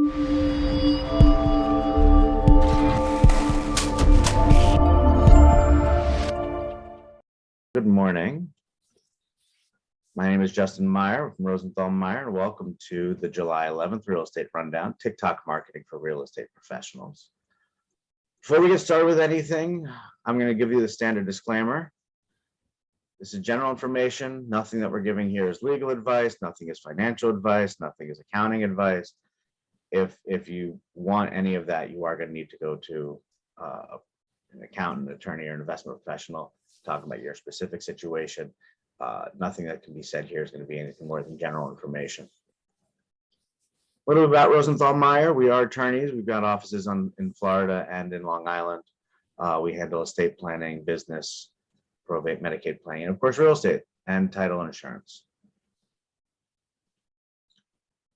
Good morning. My name is Justin Meyer from Rosenthal Meyer, and welcome to the July 11th Real Estate Rundown, TikTok Marketing for Real Estate Professionals. Before we get started with anything, I'm going to give you the standard disclaimer. This is general information. Nothing that we're giving here is legal advice. Nothing is financial advice. Nothing is accounting advice. If you want any of that, you are going to need to go to an accountant, attorney, or an investment professional to talk about your specific situation. Nothing that can be said here is going to be anything more than general information. A little bit about Rosenthal Meyer. We are attorneys. We've got offices in Florida and in Long Island. We handle estate planning, business, probate, Medicaid planning, and of course, real estate and title insurance.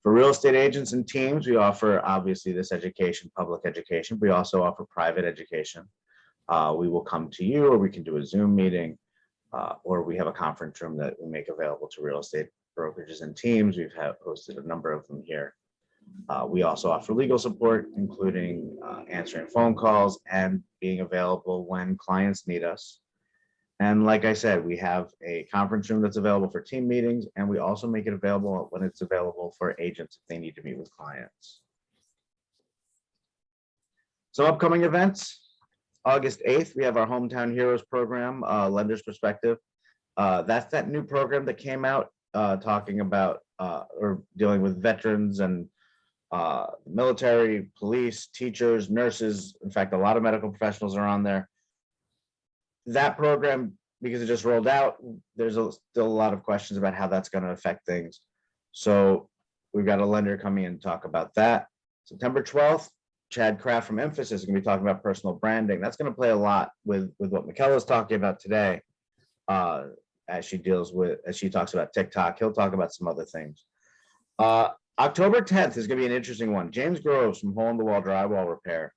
For real estate agents and teams, we offer obviously this education, public education. We also offer private education. We will come to you, or we can do a Zoom meeting, or we have a conference room that we make available to real estate brokerages and teams. We've hosted a number of them here. We also offer legal support, including answering phone calls and being available when clients need us. And like I said, we have a conference room that's available for team meetings, and we also make it available when it's available for agents if they need to meet with clients. So upcoming events. August 8th, we have our Hometown Heroes program, Lender's Perspective. That's that new program that came out talking about or dealing with veterans and military, police, teachers, nurses. In fact, a lot of medical professionals are on there. That program, because it just rolled out, there's still a lot of questions about how that's going to affect things. So we've got a lender coming in to talk about that. September 12th, Chad Kraft from Emphasis is going to be talking about personal branding. That's going to play a lot with what Michaela is talking about today, as she talks about TikTok. He'll talk about some other things. October 10th is going to be an interesting one. James Groves from Hole in the Wall Drywall Repair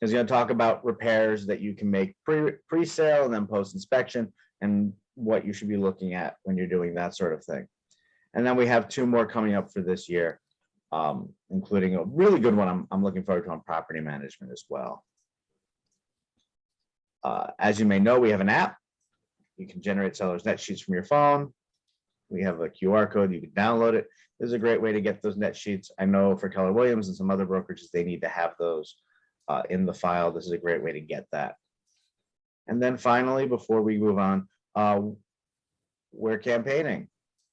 is going to talk about repairs that you can make pre-sale and then post-inspection, and what you should be looking at when you're doing that sort of thing. And then we have two more coming up for this year, including a really good one I'm looking forward to on property management as well. As you may know, we have an app. You can generate sellers' net sheets from your phone. We have a QR code. You can download it. This is a great way to get those net sheets. I know for Keller Williams and some other brokerages, they need to have those in the file. This is a great way to get that. And then finally, before we move on, we're campaigning.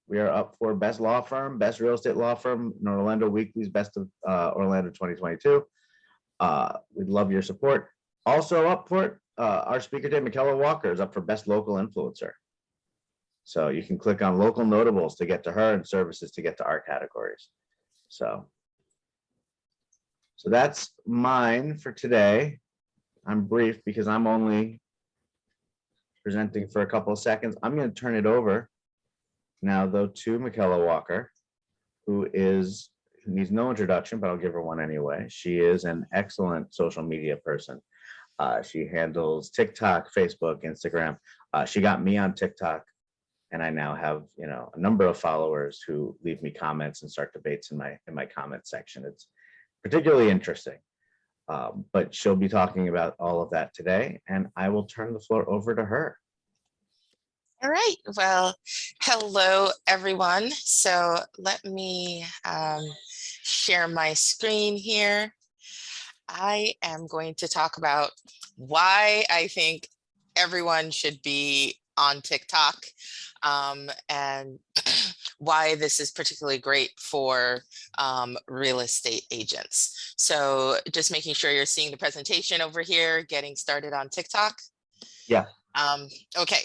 We are up for Best Law Firm, Best Real Estate Law Firm in Orlando Weekly's Best of Orlando 2022. We'd love your support. Also up for it, our speaker today, Michaela Walker, is up for Best Local Influencer. So you can click on local notables to get to her and services to get to our categories. So that's mine for today. I'm brief because I'm only presenting for a couple of seconds. I'm going to turn it over now, though, to Michaela Walker, who needs no introduction, but I'll give her one anyway. She is an excellent social media person. She handles TikTok, Facebook, Instagram. She got me on TikTok, and I now have a number of followers who leave me comments and start debates in my comment section. It's particularly interesting. But she'll be talking about all of that today, and I will turn the floor over to her. All right. Well, hello, everyone. So let me share my screen here. I am going to talk about why I think everyone should be on TikTok, and why this is particularly great for real estate agents. So just making sure you're seeing the presentation over here, getting started on TikTok. Yeah. Okay.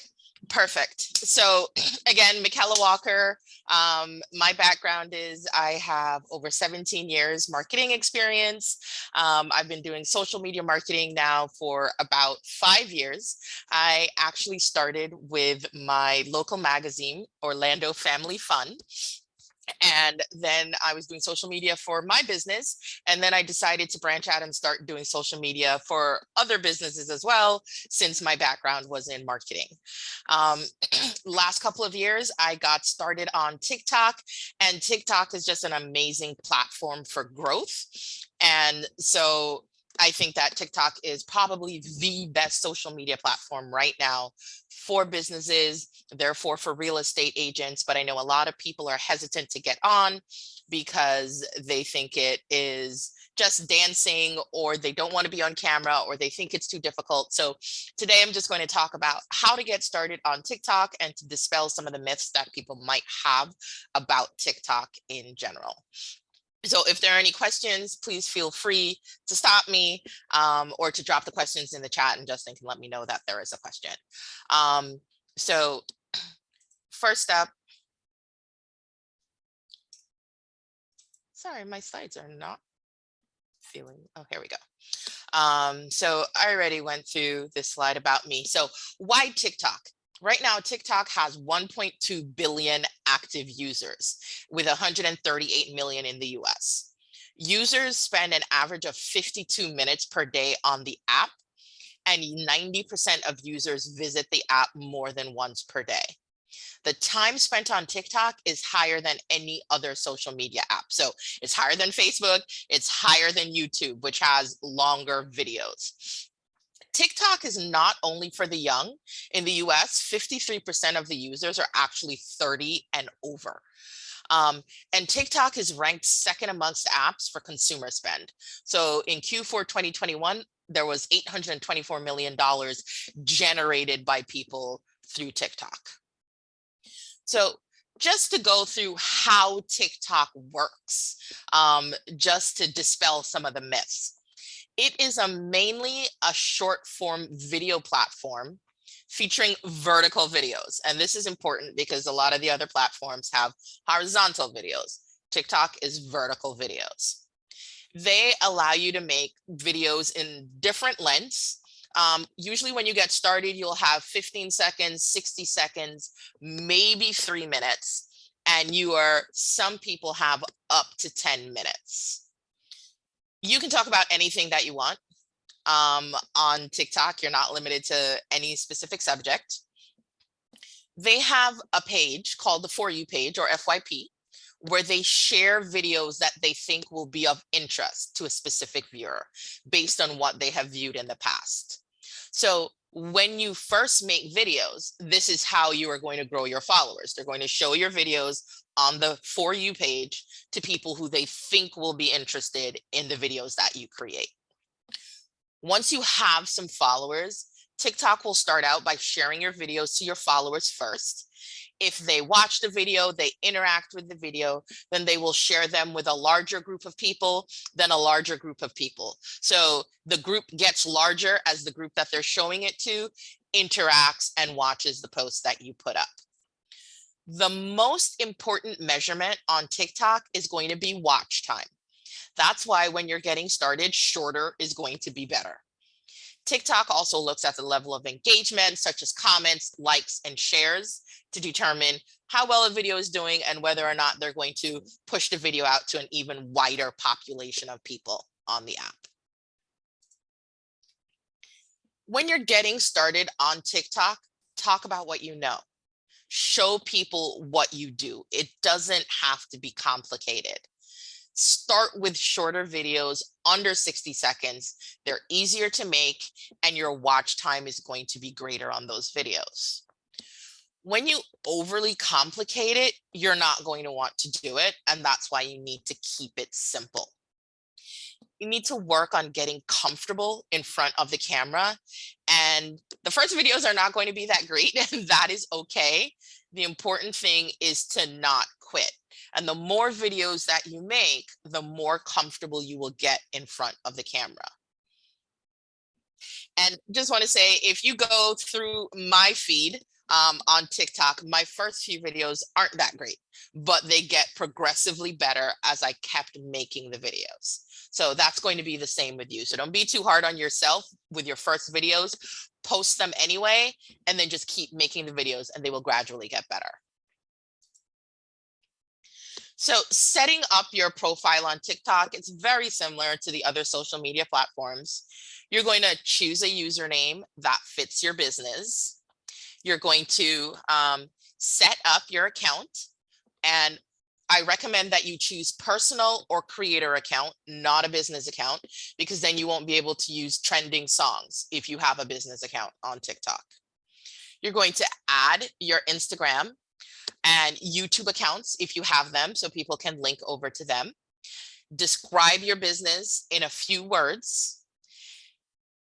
Perfect. So again, Michaela Walker. My background is I have over 17 years marketing experience. I've been doing social media marketing now for about 5 years. I actually started with my local magazine, Orlando Family Fun. And then I was doing social media for my business. And then I decided to branch out and start doing social media for other businesses as well, since my background was in marketing. Um, last couple of years, I got started on TikTok, and TikTok is just an amazing platform for growth. And so I think that TikTok is probably the best social media platform right now for businesses, therefore for real estate agents. But I know a lot of people are hesitant to get on because they think it is just dancing, or they don't want to be on camera, or they think it's too difficult. So today I'm just going to talk about how to get started on TikTok and to dispel some of the myths that people might have about TikTok in general. So if there are any questions, please feel free to stop me, or to drop the questions in the chat, and Justin can let me know that there is a question. So first up, sorry, my slides are not feeling, oh, here we go. So I already went through this slide about me. So why TikTok? Right now, TikTok has 1.2 billion active users with 138 million in the US. Users spend an average of 52 minutes per day on the app, and 90% of users visit the app more than once per day. The time spent on TikTok is higher than any other social media app. So it's higher than Facebook, it's higher than YouTube, which has longer videos. TikTok is not only for the young. In the US, 53% of the users are actually 30 and over. And TikTok is ranked second amongst apps for consumer spend. So in Q4 2021, there was $824 million generated by people through TikTok. So just to go through how TikTok works, just to dispel some of the myths. It is mainly a short form video platform featuring vertical videos. And this is important because a lot of the other platforms have horizontal videos. TikTok is vertical videos. They allow you to make videos in different lengths. Usually when you get started, you'll have 15 seconds, 60 seconds, maybe 3 minutes. And some people have up to 10 minutes. You can talk about anything that you want on TikTok. You're not limited to any specific subject. They have a page called the For You page, or FYP, where they share videos that they think will be of interest to a specific viewer based on what they have viewed in the past. So when you first make videos, this is how you are going to grow your followers. They're going to show your videos on the For You page to people who they think will be interested in the videos that you create. Once you have some followers, TikTok will start out by sharing your videos to your followers first. If they watch the video, they interact with the video, then they will share them with a larger group of people, then a larger group of people. So the group gets larger as the group that they're showing it to interacts and watches the posts that you put up. The most important measurement on TikTok is going to be watch time. That's why when you're getting started, shorter is going to be better. TikTok also looks at the level of engagement, such as comments, likes, and shares, to determine how well a video is doing and whether or not they're going to push the video out to an even wider population of people on the app. When you're getting started on TikTok, talk about what you know. Show people what you do. It doesn't have to be complicated. Start with shorter videos under 60 seconds. They're easier to make, and your watch time is going to be greater on those videos. When you overly complicate it, you're not going to want to do it, and that's why you need to keep it simple. You need to work on getting comfortable in front of the camera, and the first videos are not going to be that great, and that is okay. The important thing is to not quit. And the more videos that you make, the more comfortable you will get in front of the camera. And just want to say, if you go through my feed on TikTok, my first few videos aren't that great, but they get progressively better as I kept making the videos. So that's going to be the same with you. So don't be too hard on yourself with your first videos. Post them anyway, and then just keep making the videos, and they will gradually get better. So setting up your profile on TikTok, it's very similar to the other social media platforms. You're going to choose a username that fits your business. You're going to set up your account, and I recommend that you choose personal or creator account, not a business account, because then you won't be able to use trending songs if you have a business account on TikTok. You're going to add your Instagram and YouTube accounts if you have them, so people can link over to them. Describe your business in a few words.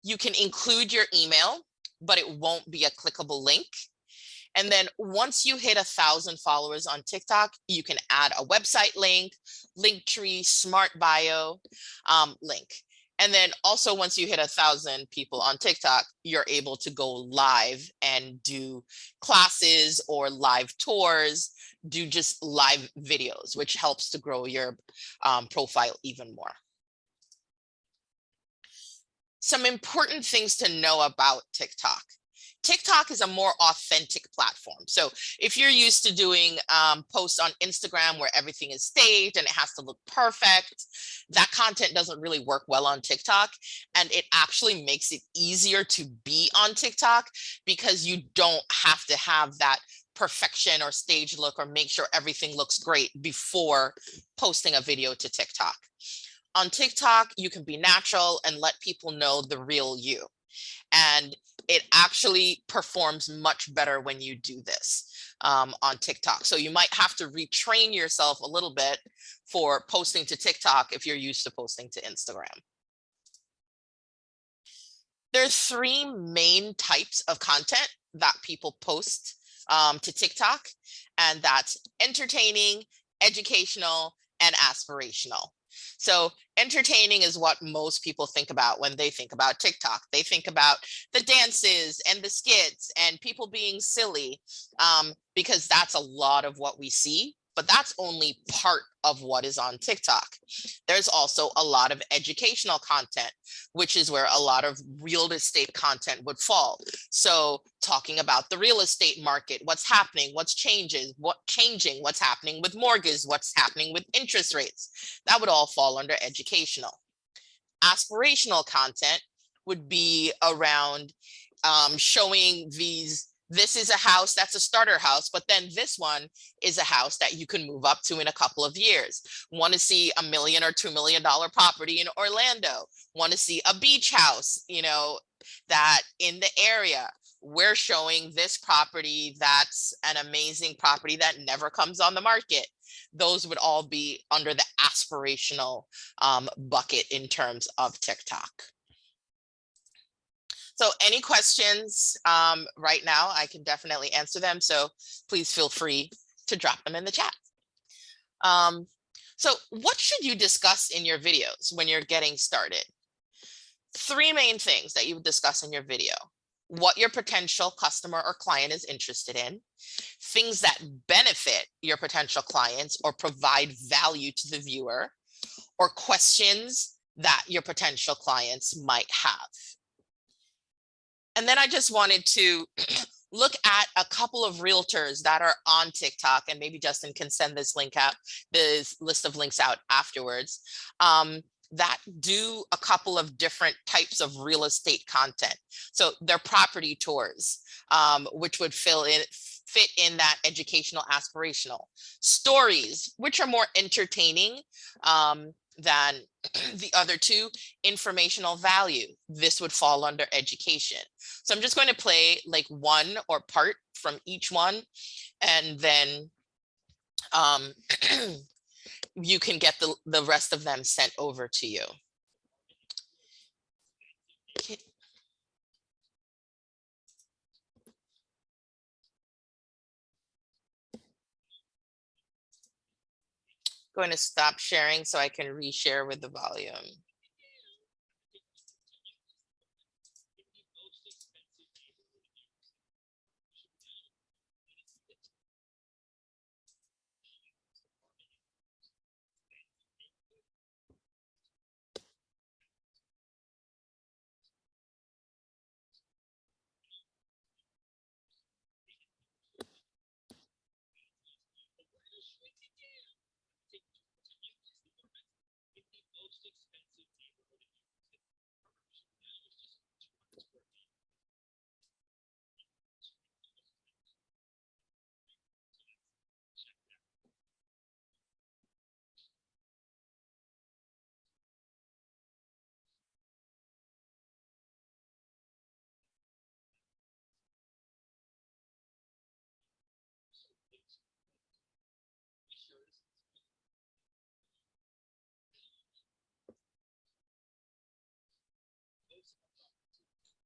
You can include your email, but it won't be a clickable link. And then once you hit 1,000 followers on TikTok, you can add a website link, Linktree, Smart Bio link. And then also once you hit 1,000 people on TikTok, you're able to go live and do classes or live tours, do just live videos, which helps to grow your profile even more. Some important things to know about TikTok. TikTok is a more authentic platform. So if you're used to doing posts on Instagram where everything is staged and it has to look perfect, that content doesn't really work well on TikTok. And it actually makes it easier to be on TikTok because you don't have to have that perfection or stage look or make sure everything looks great before posting a video to TikTok. On TikTok, you can be natural and let people know the real you. And it actually performs much better when you do this on TikTok. So you might have to retrain yourself a little bit for posting to TikTok if you're used to posting to Instagram. There's 3 main types of content that people post to TikTok, and that's entertaining, educational, and aspirational. So entertaining is what most people think about when they think about TikTok. They think about the dances and the skits and people being silly because that's a lot of what we see, but that's only part of what is on TikTok. There's also a lot of educational content, which is where a lot of real estate content would fall. So talking about the real estate market, what's happening, what's changing, what's happening with mortgage, what's happening with interest rates, that would all fall under educational. Aspirational content would be around showing this is a house that's a starter house, but then this one is a house that you can move up to in a couple of years. Want to see $1 million or $2 million property in Orlando? Want to see a beach house, that in the area? We're showing this property that's an amazing property that never comes on the market. Those would all be under the aspirational bucket in terms of TikTok. So any questions right now, I can definitely answer them. So please feel free to drop them in the chat. So what should you discuss in your videos when you're getting started? 3 main things that you would discuss in your video: what your potential customer or client is interested in, things that benefit your potential clients or provide value to the viewer, or questions that your potential clients might have. And then I just wanted to look at a couple of realtors that are on TikTok, and maybe Justin can send this link out, this list of links out afterwards, that do a couple of different types of real estate content. So they're property tours, which would fit in that educational aspirational. Stories, which are more entertaining than the other 2. Informational value, this would fall under education. So I'm just going to play like one or part from each one, and then you can get the rest of them sent over to you. Okay. Going to stop sharing so I can reshare with the volume.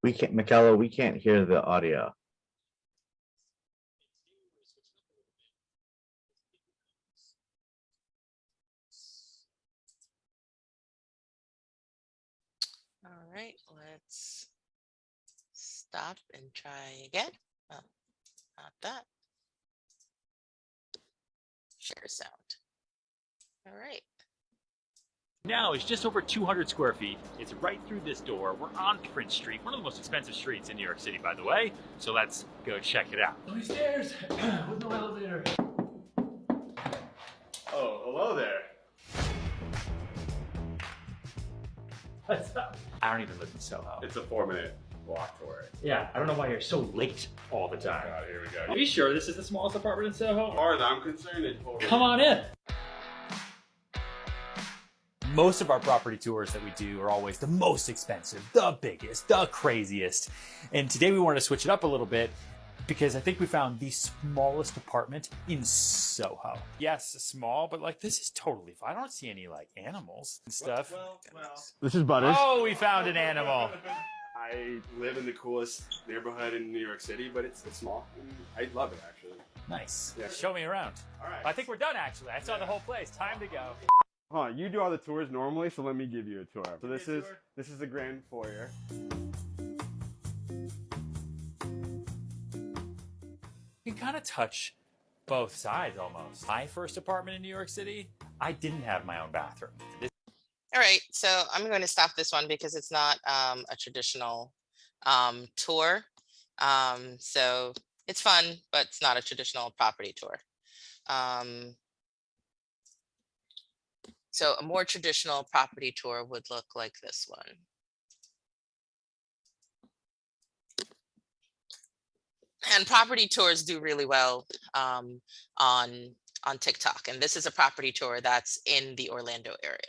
We can't, Michaela, we can't hear the audio. All right, let's stop and try again. Oh, not that. Share sound. All right. Now it's just over 200 square feet. It's right through this door. We're on Prince Street, one of the most expensive streets in New York City, by the way. So let's go check it out. Only stairs with no elevator. Oh, hello there. What's up? I don't even live in Soho. It's a 4-minute walk for it. Yeah, I don't know why you're so late all the Oh time. God, here we go. Are you sure this is the smallest apartment in Soho? As far as I'm concerned, it's totally. Come on in. Most of our property tours that we do are always the most expensive, the biggest, the craziest. And today we wanted to switch it up a little bit because I think we found the smallest apartment in Soho. Yes, small, but like this is totally fine. I don't see any like animals and stuff. Well. This is Butters. Oh, we found an animal. I live in the coolest neighborhood in New York City, but it's small. I love it actually. Nice. Yeah. Show me around. All right. I think we're done actually. I saw the whole place. Time to go. Hold on, you do all the tours normally, so let me give you a tour. So this me a is tour. this is the grand foyer. You can kind of touch both sides almost. My first apartment in New York City, I didn't have my own bathroom. All right, so I'm going to stop this one because it's not a traditional tour. So it's fun, but it's not a traditional property tour. So a more traditional property tour would look like this one. And property tours do really well on TikTok. And this is a property tour that's in the Orlando area.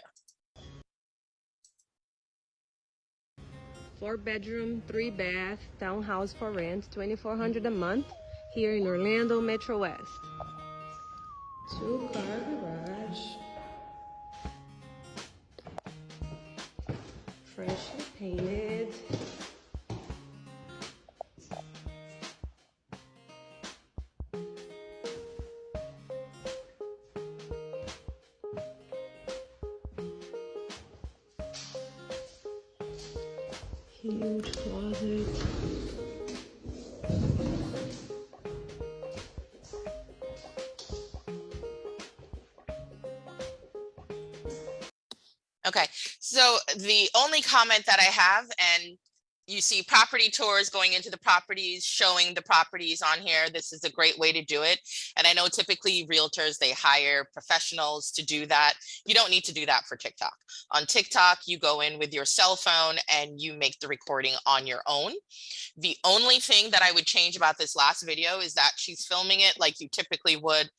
4-bedroom, 3-bath, townhouse for rent, $2,400 a month here in Orlando, Metro West. 2-car garage. Freshly painted. Huge closet. Okay, so the only comment that I have, and you see property tours going into the properties, showing the properties on here. This is a great way to do it. And I know typically realtors, they hire professionals to do that. You don't need to do that for TikTok. On TikTok, you go in with your cell phone and you make the recording on your own. The only thing that I would change about this last video is that she's filming it like you typically would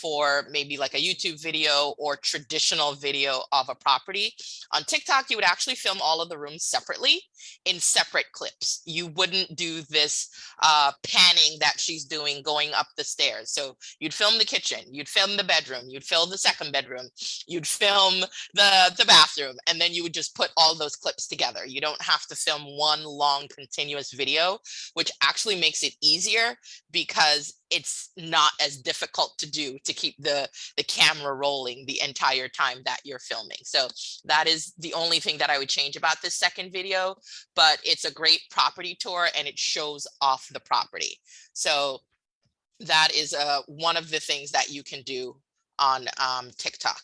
for maybe like a YouTube video or traditional video of a property. On TikTok, you would actually film all of the rooms separately in separate clips. You wouldn't do this panning that she's doing going up the stairs. So you'd film the kitchen, you'd film the bedroom, you'd film the second bedroom, you'd film the bathroom, and then you would just put all those clips together. You don't have to film one long continuous video, which actually makes it easier because it's not as difficult to do to keep the camera rolling the entire time that you're filming. So that is the only thing that I would change about this second video, but it's a great property tour and it shows off the property. So that is one of the things that you can do on TikTok.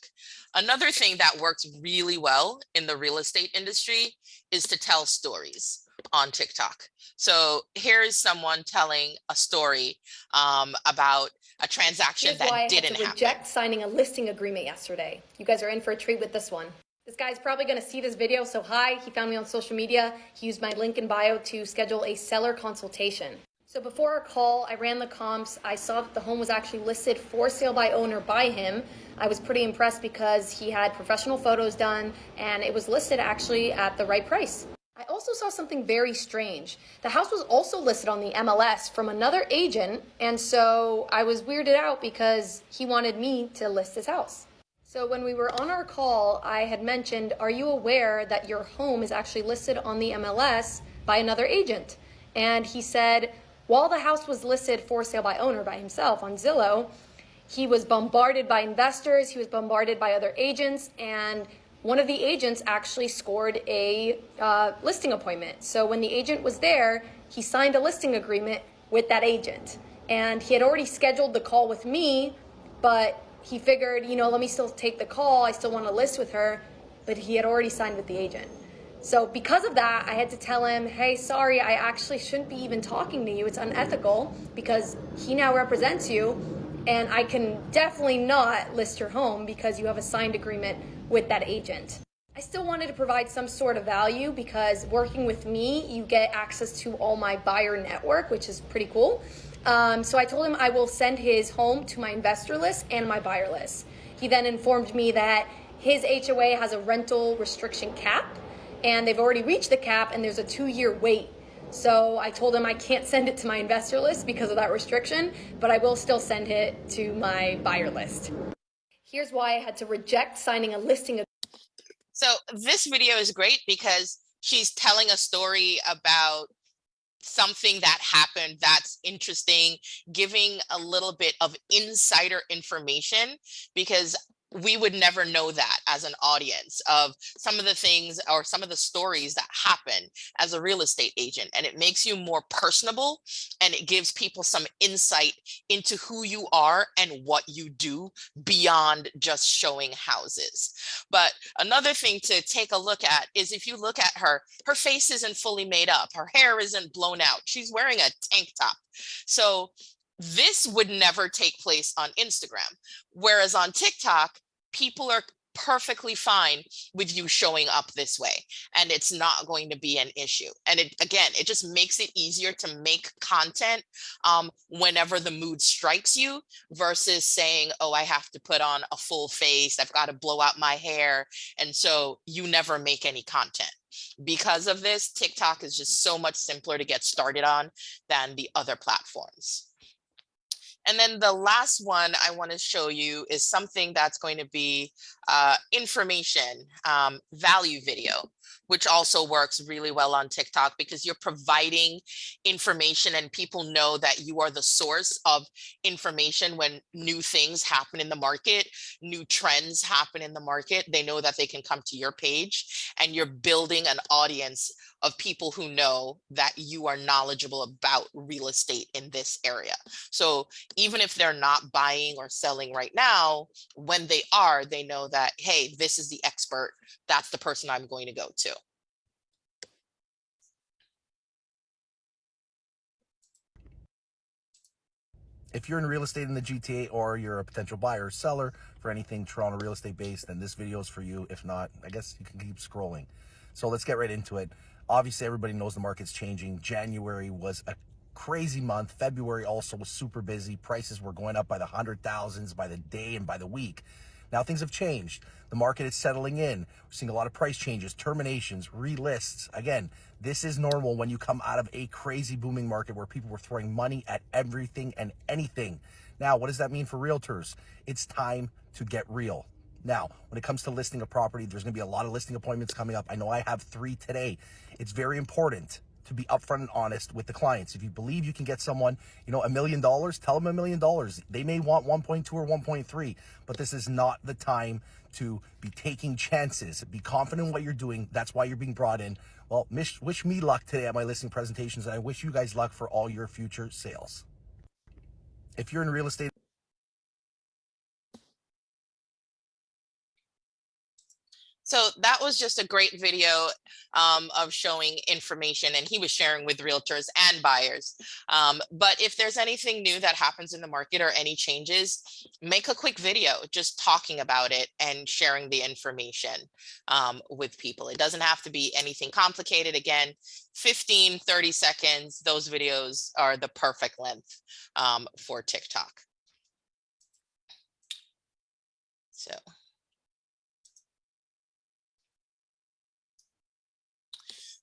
Another thing that works really well in the real estate industry is to tell stories on TikTok. So here is someone telling a story about a transaction Here's why I that had didn't to happen. reject signing a listing agreement yesterday. You guys are in for a treat with this one. This guy's probably gonna see this video, so hi, he found me on social media. He used my link in bio to schedule a seller consultation. So before our call, I ran the comps. I saw that the home was actually listed for sale by owner by him. I was pretty impressed because he had professional photos done and it was listed actually at the right price. I also saw something very strange. The house was also listed on the MLS from another agent, and so I was weirded out because he wanted me to list his house. So when we were on our call, I had mentioned, are you aware that your home is actually listed on the MLS by another agent. And he said, while the house was listed for sale by owner by himself on Zillow, he was bombarded by investors, he was bombarded by other agents, and one of the agents actually scored a listing appointment. So when the agent was there, he signed a listing agreement with that agent. And he had already scheduled the call with me, but he figured, let me still take the call. I still want to list with her, but he had already signed with the agent. So because of that, I had to tell him, hey, sorry, I actually shouldn't be even talking to you. It's unethical because he now represents you, and I can definitely not list your home because you have a signed agreement with that agent. I still wanted to provide some sort of value because working with me, you get access to all my buyer network, which is pretty cool. So I told him I will send his home to my investor list and my buyer list. He then informed me that his HOA has a rental restriction cap, and they've already reached the cap, and there's a 2-year wait. So I told him I can't send it to my investor list because of that restriction, but I will still send it to my buyer list. Here's why I had to reject signing a listing. So this video is great because she's telling a story about something that happened that's interesting, giving a little bit of insider information, because we would never know that as an audience of some of the things or some of the stories that happen as a real estate agent. And it makes you more personable, and it gives people some insight into who you are and what you do beyond just showing houses. But another thing to take a look at is if you look at her face isn't fully made up. Her hair isn't blown out. She's wearing a tank top. So this would never take place on Instagram. Whereas on TikTok, people are perfectly fine with you showing up this way, and it's not going to be an issue. And it just makes it easier to make content whenever the mood strikes you, versus saying, oh, I have to put on a full face, I've got to blow out my hair. And so you never make any content. Because of this, TikTok is just so much simpler to get started on than the other platforms. And then the last one I want to show you is something that's going to be information value video, which also works really well on TikTok because you're providing information and people know that you are the source of information. When new things happen in the market, new trends happen in the market, they know that they can come to your page, and you're building an audience of people who know that you are knowledgeable about real estate in this area. So even if they're not buying or selling right now, when they are, they know that, hey, this is the expert. That's the person I'm going to go to. If you're in real estate in the GTA, or you're a potential buyer or seller for anything Toronto real estate based, then this video is for you. If not, I guess you can keep scrolling. So let's get right into it. Obviously, everybody knows the market's changing. January was a crazy month. February also was super busy. Prices were going up by the 100,000s by the day and by the week. Now things have changed. The market is settling in. We're seeing a lot of price changes, terminations, relists. Again, this is normal when you come out of a crazy booming market where people were throwing money at everything and anything. Now, what does that mean for realtors? It's time to get real. Now, when it comes to listing a property, there's going to be a lot of listing appointments coming up. I know I have 3 today. It's very important to be upfront and honest with the clients. If you believe you can get someone, $1 million, tell them $1 million. They may want 1.2 or 1.3, but this is not the time to be taking chances. Be confident in what you're doing. That's why you're being brought in. Well, wish me luck today at my listing presentations, and I wish you guys luck for all your future sales. If you're in real estate, So that was just a great video of showing information, and he was sharing with realtors and buyers. But if there's anything new that happens in the market or any changes, make a quick video just talking about it and sharing the information with people. It doesn't have to be anything complicated. Again, 15, 30 seconds, those videos are the perfect length for TikTok.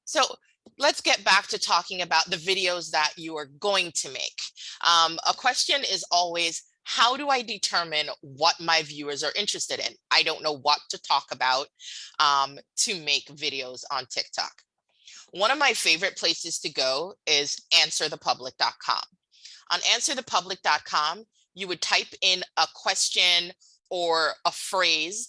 So let's get back to talking about the videos that you are going to make. A question is always, how do I determine what my viewers are interested in? I don't know what to talk about to make videos on TikTok. One of my favorite places to go is answerthepublic.com. On answerthepublic.com, you would type in a question or a phrase.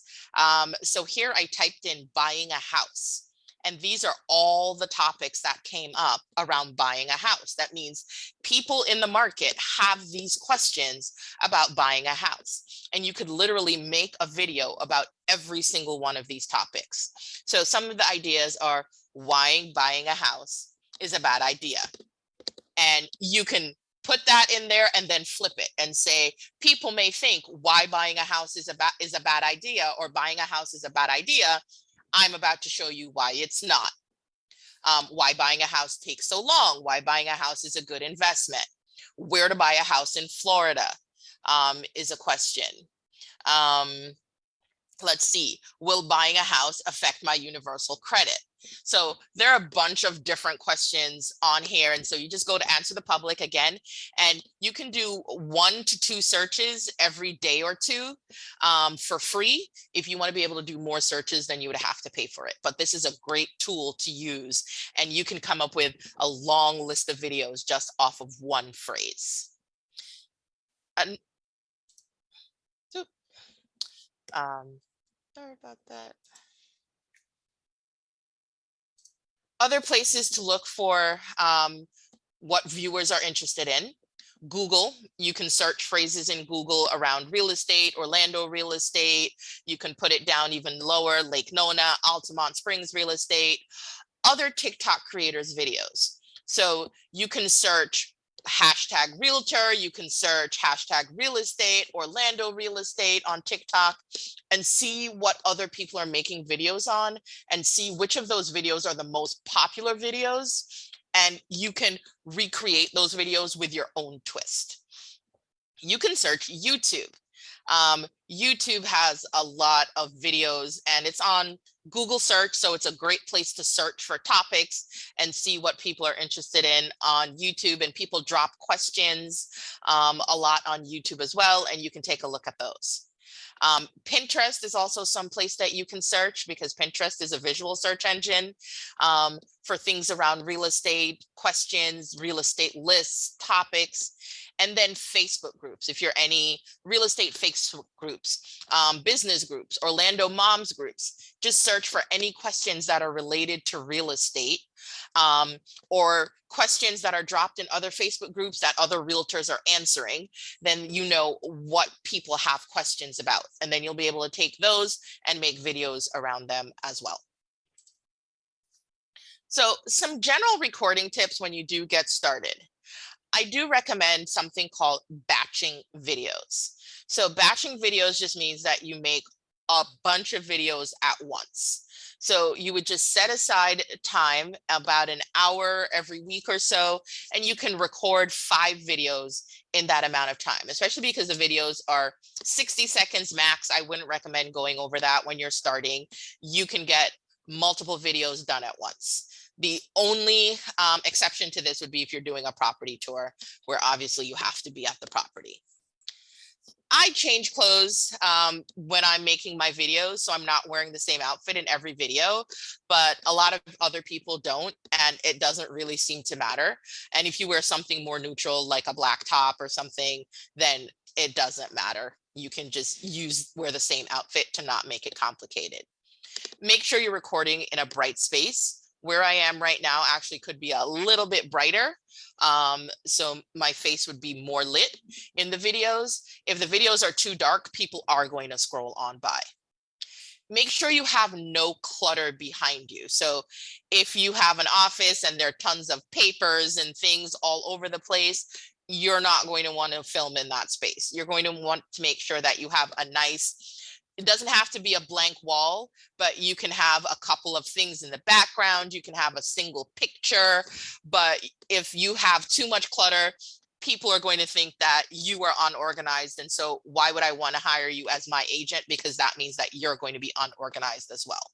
So here I typed in buying a house. And these are all the topics that came up around buying a house. That means people in the market have these questions about buying a house. And you could literally make a video about every single one of these topics. So some of the ideas are why buying a house is a bad idea. And you can put that in there and then flip it and say, people may think why buying a house is a bad idea, or buying a house is a bad idea. I'm about to show you why it's not. Why buying a house takes so long, why buying a house is a good investment. Where to buy a house in Florida is a question. Let's see, will buying a house affect my universal credit? So there are a bunch of different questions on here. And so you just go to Answer the Public again, and you can do 1 to 2 searches every day or two for free. If you want to be able to do more searches, then you would have to pay for it. But this is a great tool to use, and you can come up with a long list of videos just off of one phrase. And sorry about that. Other places to look for what viewers are interested in. Google, you can search phrases in Google around real estate, Orlando real estate. You can put it down even lower, Lake Nona, Altamont Springs real estate, other TikTok creators' videos. So you can search hashtag realtor, you can search hashtag real estate, Orlando real estate on TikTok, and see what other people are making videos on, and see which of those videos are the most popular videos. And you can recreate those videos with your own twist. You can search YouTube. YouTube has a lot of videos, and it's on Google search. So it's a great place to search for topics and see what people are interested in on YouTube. And people drop questions a lot on YouTube as well, and you can take a look at those. Pinterest is also some place that you can search, because Pinterest is a visual search engine for things around real estate questions, real estate lists, topics. And then Facebook groups, if you're any real estate Facebook groups, business groups, Orlando moms groups, just search for any questions that are related to real estate, or questions that are dropped in other Facebook groups that other realtors are answering. Then you know what people have questions about, and then you'll be able to take those and make videos around them as well. So some general recording tips when you do get started. I do recommend something called batching videos. So batching videos just means that you make a bunch of videos at once. So you would just set aside time, about an hour every week or so, and you can record 5 videos in that amount of time, especially because the videos are 60 seconds max. I wouldn't recommend going over that when you're starting. You can get multiple videos done at once. The only exception to this would be if you're doing a property tour, where obviously you have to be at the property. I change clothes when I'm making my videos, so I'm not wearing the same outfit in every video, but a lot of other people don't, and it doesn't really seem to matter. And if you wear something more neutral, like a black top or something, then it doesn't matter. You can just wear the same outfit to not make it complicated. Make sure you're recording in a bright space. Where I am right now actually could be a little bit brighter. So my face would be more lit in the videos. If the videos are too dark, people are going to scroll on by. Make sure you have no clutter behind you. So if you have an office and there are tons of papers and things all over the place, you're not going to want to film in that space. You're going to want to make sure that you have a nice, it doesn't have to be a blank wall, but you can have a couple of things in the background. You can have a single picture, but if you have too much clutter, people are going to think that you are unorganized. And so why would I want to hire you as my agent? Because that means that you're going to be unorganized as well.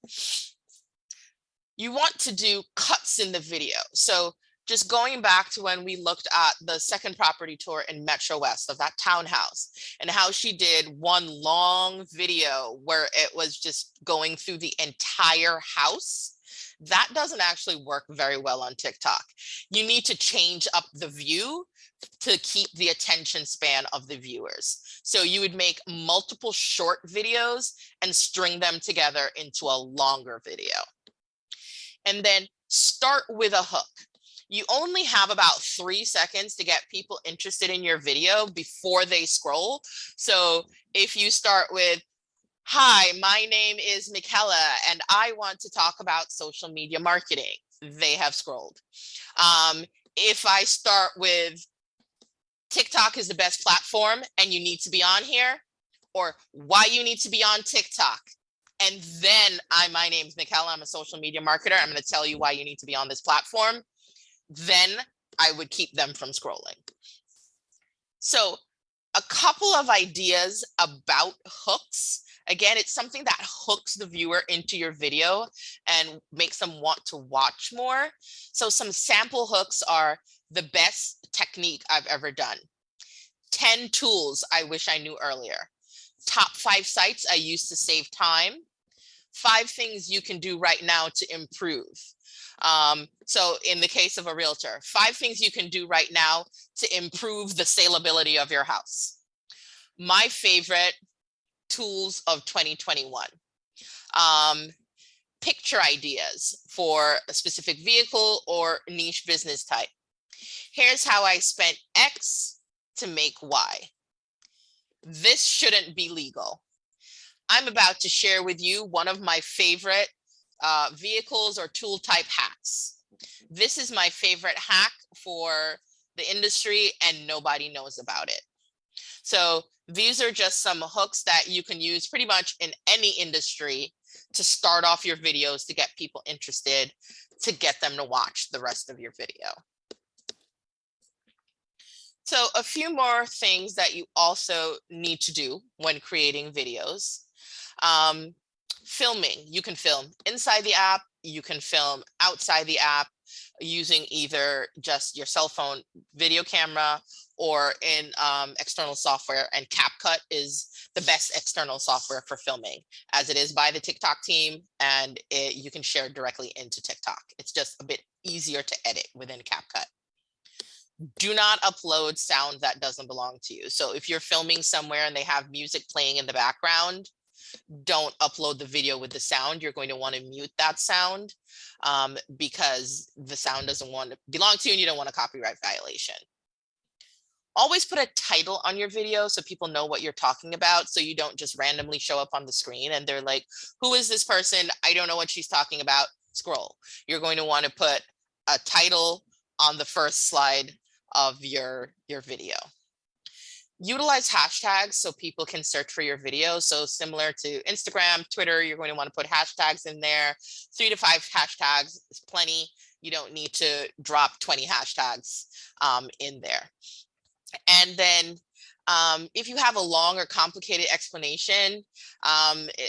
You want to do cuts in the video. So just going back to when we looked at the second property tour in Metro West of that townhouse, and how she did one long video where it was just going through the entire house. That doesn't actually work very well on TikTok. You need to change up the view to keep the attention span of the viewers. So you would make multiple short videos and string them together into a longer video. And then start with a hook. You only have about 3 seconds to get people interested in your video before they scroll. So if you start with, "Hi, my name is Michaela, and I want to talk about social media marketing," they have scrolled. If I start with, "TikTok is the best platform and you need to be on here," or "why you need to be on TikTok," and then my name's Michaela, I'm a social media marketer, I'm going to tell you why you need to be on this platform, then I would keep them from scrolling. So a couple of ideas about hooks. Again, it's something that hooks the viewer into your video and makes them want to watch more. So some sample hooks are: the best technique I've ever done, 10 tools I wish I knew earlier, top 5 sites I used to save time, 5 things you can do right now to improve. So in the case of a realtor, 5 things you can do right now to improve the saleability of your house. My favorite tools of 2021. Picture ideas for a specific vehicle or niche business type. Here's how I spent X to make Y. This shouldn't be legal. I'm about to share with you one of my favorite vehicles or tool type hacks. This is my favorite hack for the industry and nobody knows about it. So these are just some hooks that you can use pretty much in any industry to start off your videos to get people interested, to get them to watch the rest of your video. So a few more things that you also need to do when creating videos. Filming, you can film inside the app, you can film outside the app using either just your cell phone video camera or in external software, and CapCut is the best external software for filming, as it is by the TikTok team, and you can share directly into TikTok. It's just a bit easier to edit within CapCut. Do not upload sound that doesn't belong to you. So if you're filming somewhere and they have music playing in the background, don't upload the video with the sound. You're going to want to mute that sound because the sound doesn't want to belong to you and you don't want a copyright violation. Always put a title on your video so people know what you're talking about, so you don't just randomly show up on the screen and they're like, "Who is this person? I don't know what she's talking about." Scroll. You're going to want to put a title on the first slide of your video. Utilize hashtags so people can search for your video. So similar to Instagram, Twitter, you're going to want to put hashtags in there. 3 to 5 hashtags is plenty. You don't need to drop 20 hashtags in there. And then if you have a long or complicated explanation,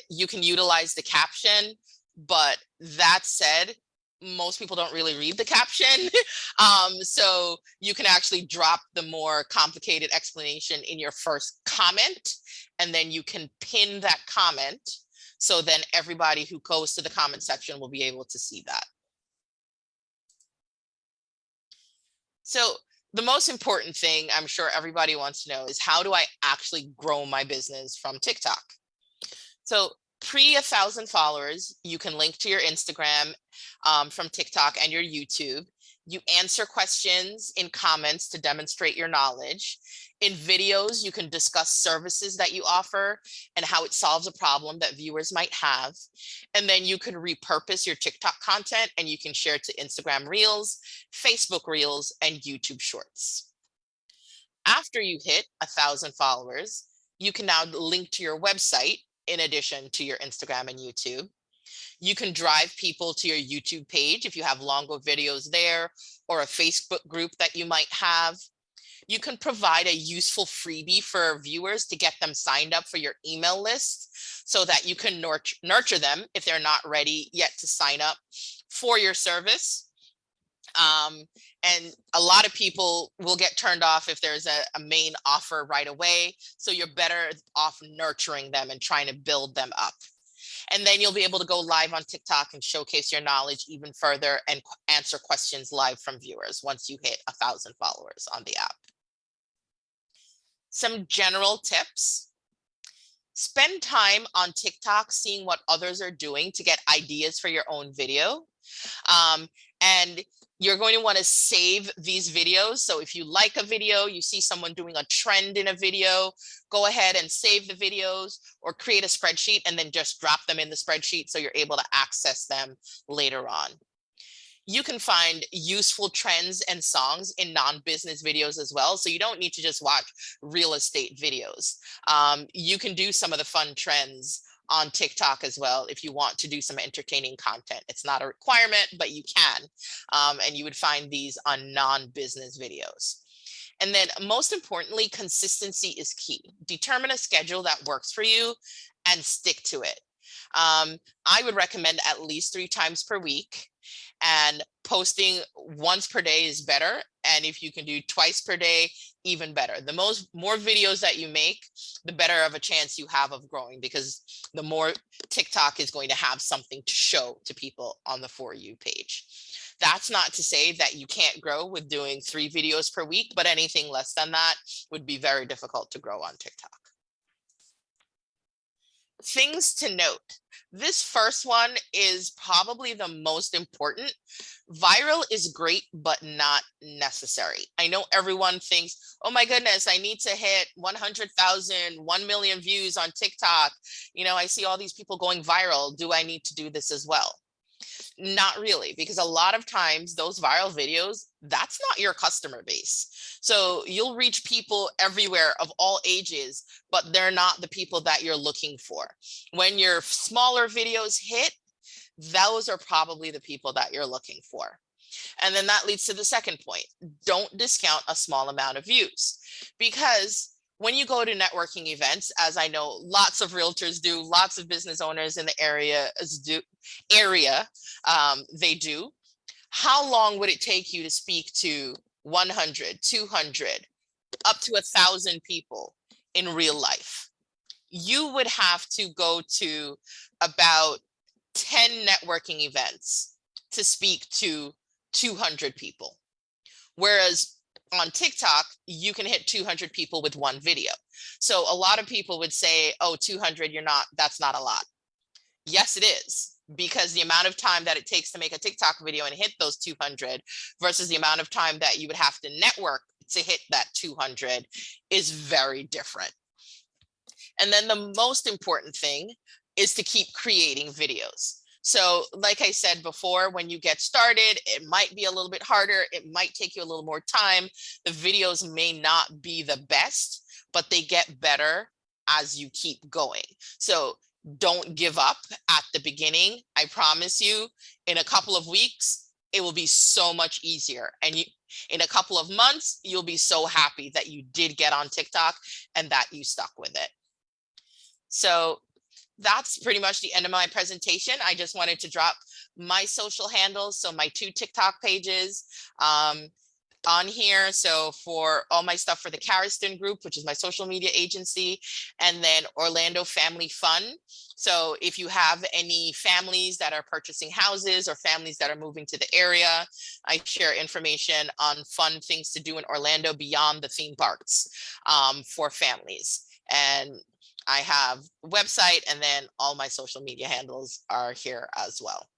you can utilize the caption. But that said, most people don't really read the caption. So you can actually drop the more complicated explanation in your first comment, and then you can pin that comment. So then everybody who goes to the comment section will be able to see that. So the most important thing I'm sure everybody wants to know is, how do I actually grow my business from TikTok? So pre 1,000 followers, you can link to your Instagram from TikTok and your YouTube. You answer questions in comments to demonstrate your knowledge. In videos, you can discuss services that you offer and how it solves a problem that viewers might have. And then you can repurpose your TikTok content and you can share it to Instagram Reels, Facebook Reels, and YouTube Shorts. After you hit 1,000 followers, you can now link to your website in addition to your Instagram and YouTube. You can drive people to your YouTube page if you have longer videos there, or a Facebook group that you might have. You can provide a useful freebie for viewers to get them signed up for your email list so that you can nurture them if they're not ready yet to sign up for your service. And a lot of people will get turned off if there's a main offer right away. So you're better off nurturing them and trying to build them up. And then you'll be able to go live on TikTok and showcase your knowledge even further and answer questions live from viewers once you hit 1,000 followers on the app. Some general tips. Spend time on TikTok seeing what others are doing to get ideas for your own video. And you're going to want to save these videos. So if you like a video, you see someone doing a trend in a video, go ahead and save the videos or create a spreadsheet and then just drop them in the spreadsheet so you're able to access them later on. You can find useful trends and songs in non-business videos as well. So you don't need to just watch real estate videos. You can do some of the fun trends on TikTok as well if you want to do some entertaining content. It's not a requirement, but you can. And you would find these on non-business videos. And then most importantly, consistency is key. Determine a schedule that works for you and stick to it. I would recommend at least 3 times per week, and posting once per day is better. And if you can do twice per day, even better. The more videos that you make, the better of a chance you have of growing, because the more TikTok is going to have something to show to people on the For You page. That's not to say that you can't grow with doing 3 videos per week, but anything less than that would be very difficult to grow on TikTok. Things to note. This first one is probably the most important. Viral is great, but not necessary. I know everyone thinks, oh my goodness, I need to hit 100,000, 1 million views on TikTok. You know, I see all these people going viral. Do I need to do this as well? Not really, because a lot of times those viral videos, that's not your customer base. So you'll reach people everywhere of all ages, but they're not the people that you're looking for. When your smaller videos hit, those are probably the people that you're looking for. And then that leads to the second point. Don't discount a small amount of views, because when you go to networking events, as I know lots of realtors do, lots of business owners in the area they do, how long would it take you to speak to 100, 200, up to 1,000 people in real life? You would have to go to about 10 networking events to speak to 200 people. Whereas on TikTok, you can hit 200 people with one video. So a lot of people would say, oh, 200, that's not a lot. Yes, it is, because the amount of time that it takes to make a TikTok video and hit those 200 versus the amount of time that you would have to network to hit that 200 is very different. And then the most important thing is to keep creating videos. So like I said before, when you get started, it might be a little bit harder. It might take you a little more time. The videos may not be the best, but they get better as you keep going. So don't give up at the beginning. I promise you, in a couple of weeks, it will be so much easier. And in a couple of months, you'll be so happy that you did get on TikTok and that you stuck with it. So that's pretty much the end of my presentation. I just wanted to drop my social handles. So my 2 TikTok pages on here. So for all my stuff for the Carriston Group, which is my social media agency, and then Orlando Family Fun. So if you have any families that are purchasing houses or families that are moving to the area, I share information on fun things to do in Orlando beyond the theme parks for families. And I have a website, and then all my social media handles are here as well.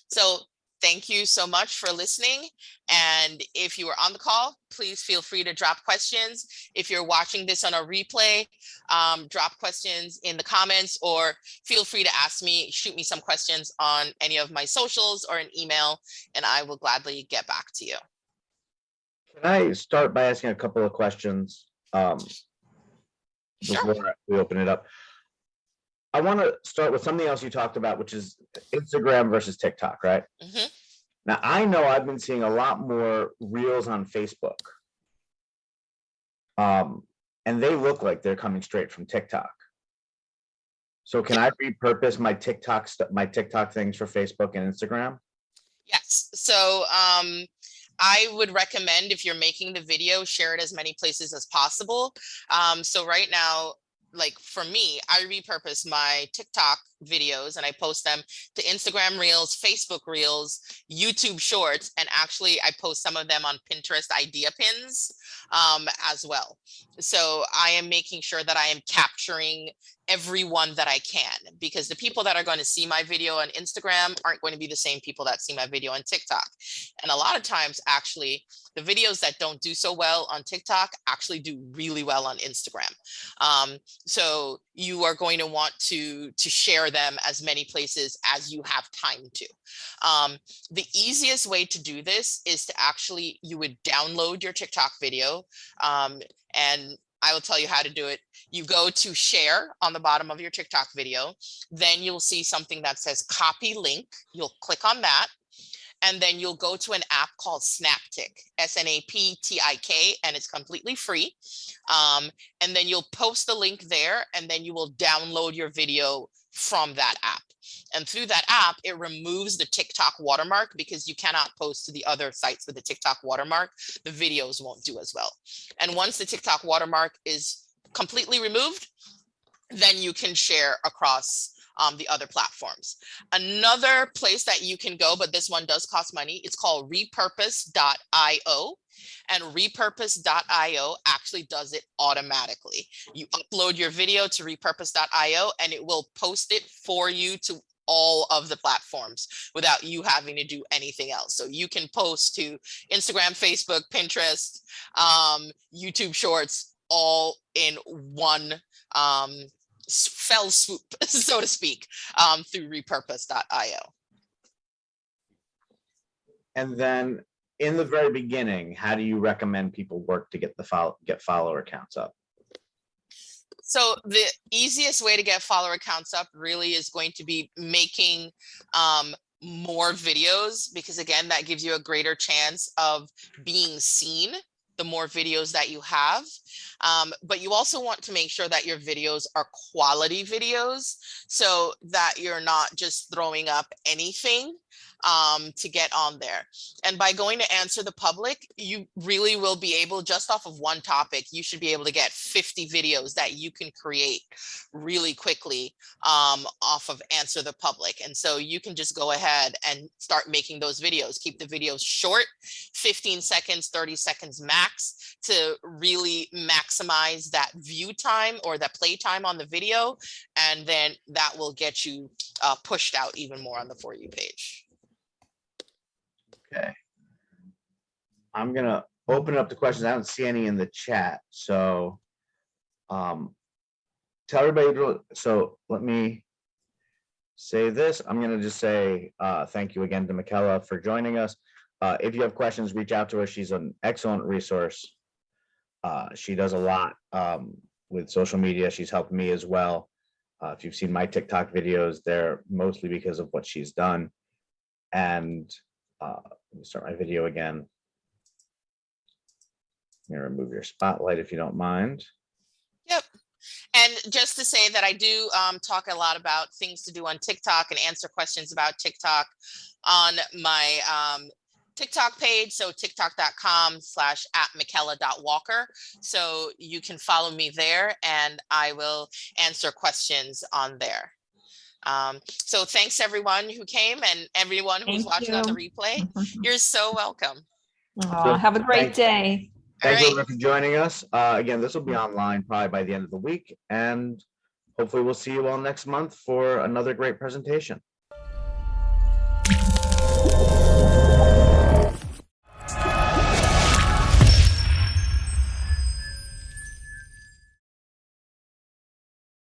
So thank you so much for listening. And if you were on the call, please feel free to drop questions. If you're watching this on a replay, drop questions in the comments, or feel free to shoot me some questions on any of my socials or an email, and I will gladly get back to you. Can I start by asking a couple of questions? Before we open it up, I want to start with something else you talked about, which is Instagram versus TikTok, right? Mm-hmm. Now, I know I've been seeing a lot more reels on Facebook, and they look like they're coming straight from TikTok. So can I repurpose my TikTok things for Facebook and Instagram? Yes. So I would recommend, if you're making the video, share it as many places as possible. So right now, like for me, I repurpose my TikTok videos and I post them to Instagram Reels, Facebook Reels, YouTube Shorts, and actually I post some of them on Pinterest idea pins as well. So I am making sure that I am capturing everyone that I can, because the people that are going to see my video on Instagram aren't going to be the same people that see my video on TikTok. And a lot of times, actually, the videos that don't do so well on TikTok actually do really well on Instagram. So you are going to want to share them as many places as you have time to. The easiest way to do this is to actually, you would download your TikTok video, and I will tell you how to do it. You go to share on the bottom of your TikTok video, then you'll see something that says copy link. You'll click on that. And then you'll go to an app called Snaptik, SNAPTIK, and it's completely free. And then you'll post the link there, and then you will download your video from that app. And through that app, it removes the TikTok watermark, because you cannot post to the other sites with the TikTok watermark. The videos won't do as well. And once the TikTok watermark is completely removed, then you can share across the other platforms. Another place that you can go, but this one does cost money, it's called repurpose.io. And repurpose.io actually does it automatically. You upload your video to repurpose.io and it will post it for you to all of the platforms without you having to do anything else. So you can post to Instagram, Facebook, Pinterest, YouTube Shorts, all in one fell swoop, so to speak, through repurpose.io. And then in the very beginning, how do you recommend people work to get get follower counts up? So the easiest way to get follower counts up really is going to be making more videos, because again, that gives you a greater chance of being seen the more videos that you have. But you also want to make sure that your videos are quality videos, so that you're not just throwing up anything to get on there. And by going to Answer the Public, you really will be able, just off of one topic, you should be able to get 50 videos that you can create really quickly off of Answer the Public. And so you can just go ahead and start making those videos. Keep the videos short, 15 seconds, 30 seconds max, to really maximize that view time or that play time on the video. And then that will get you pushed out even more on the For You page. Okay. I'm gonna open up the questions. I don't see any in the chat, so tell everybody. So let me say this. I'm gonna just say thank you again to Michaela for joining us. If you have questions, reach out to her. She's an excellent resource. She does a lot with social media. She's helped me as well. If you've seen my TikTok videos, they're mostly because of what she's done. And let me start my video again. I'm gonna remove your spotlight if you don't mind. Yep. And just to say that I do talk a lot about things to do on TikTok and answer questions about TikTok on my TikTok page. So tiktok.com/@michaela.walker. So you can follow me there and I will answer questions on there. So thanks everyone who came and everyone who's watching on the replay. You're so welcome. Have a great day. Thanks All right. everyone for joining us. Again, this will be online probably by the end of the week, and hopefully we'll see you all next month for another great presentation.